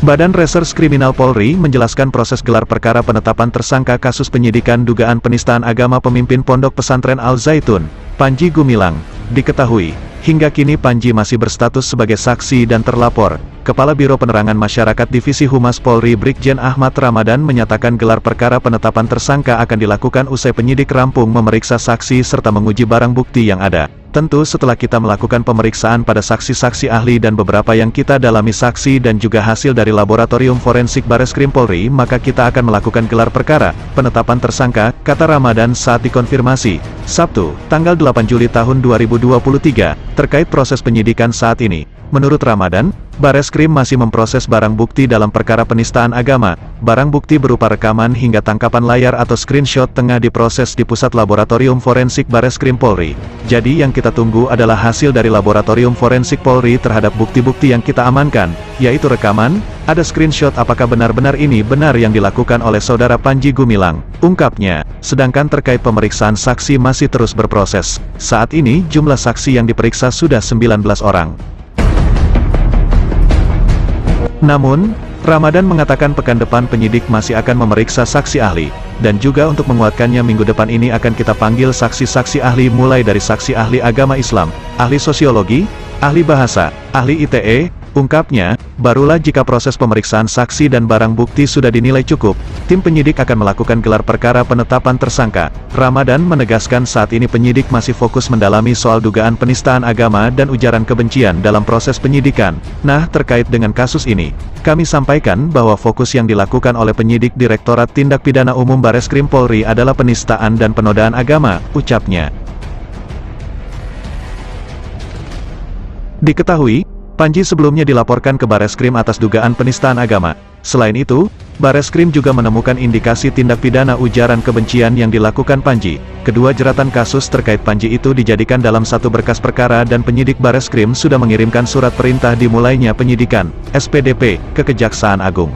Badan Reserse Kriminal Polri menjelaskan proses gelar perkara penetapan tersangka kasus penyidikan dugaan penistaan agama pemimpin Pondok Pesantren Al Zaitun, Panji Gumilang. Diketahui, hingga kini Panji masih berstatus sebagai saksi dan terlapor. Kepala Biro Penerangan Masyarakat Divisi Humas Polri Brigjen Ahmad Ramadan menyatakan gelar perkara penetapan tersangka akan dilakukan usai penyidik rampung memeriksa saksi serta menguji barang bukti yang ada. Tentu setelah kita melakukan pemeriksaan pada saksi-saksi ahli dan beberapa yang kita dalami saksi dan juga hasil dari Laboratorium Forensik Bareskrim Polri, maka kita akan melakukan gelar perkara penetapan tersangka, kata Ramadan saat dikonfirmasi Sabtu, tanggal 8 Juli tahun 2023, terkait proses penyidikan saat ini. Menurut Ramadan, Bareskrim masih memproses barang bukti dalam perkara penistaan agama. Barang bukti berupa rekaman hingga tangkapan layar atau screenshot tengah diproses di Pusat Laboratorium Forensik Bareskrim Polri. Jadi yang kita tunggu adalah hasil dari Laboratorium Forensik Polri terhadap bukti-bukti yang kita amankan, yaitu rekaman, ada screenshot apakah benar-benar ini benar yang dilakukan oleh saudara Panji Gumilang, ungkapnya. Sedangkan terkait pemeriksaan saksi masih terus berproses. Saat ini jumlah saksi yang diperiksa sudah 19 orang. Namun, Ramadan mengatakan pekan depan penyidik masih akan memeriksa saksi ahli, dan juga untuk menguatkannya minggu depan ini akan kita panggil saksi-saksi ahli mulai dari saksi ahli agama Islam, ahli sosiologi, ahli bahasa, ahli ITE, ungkapnya. Barulah jika proses pemeriksaan saksi dan barang bukti sudah dinilai cukup, tim penyidik akan melakukan gelar perkara penetapan tersangka. Ramadan menegaskan saat ini penyidik masih fokus mendalami soal dugaan penistaan agama dan ujaran kebencian dalam proses penyidikan. Nah, terkait dengan kasus ini, kami sampaikan bahwa fokus yang dilakukan oleh penyidik Direktorat Tindak Pidana Umum Bareskrim Polri adalah penistaan dan penodaan agama, ucapnya. Diketahui, Panji sebelumnya dilaporkan ke Bareskrim atas dugaan penistaan agama. Selain itu, Bareskrim juga menemukan indikasi tindak pidana ujaran kebencian yang dilakukan Panji. Kedua jeratan kasus terkait Panji itu dijadikan dalam satu berkas perkara dan penyidik Bareskrim sudah mengirimkan surat perintah dimulainya penyidikan, SPDP, ke Kejaksaan Agung.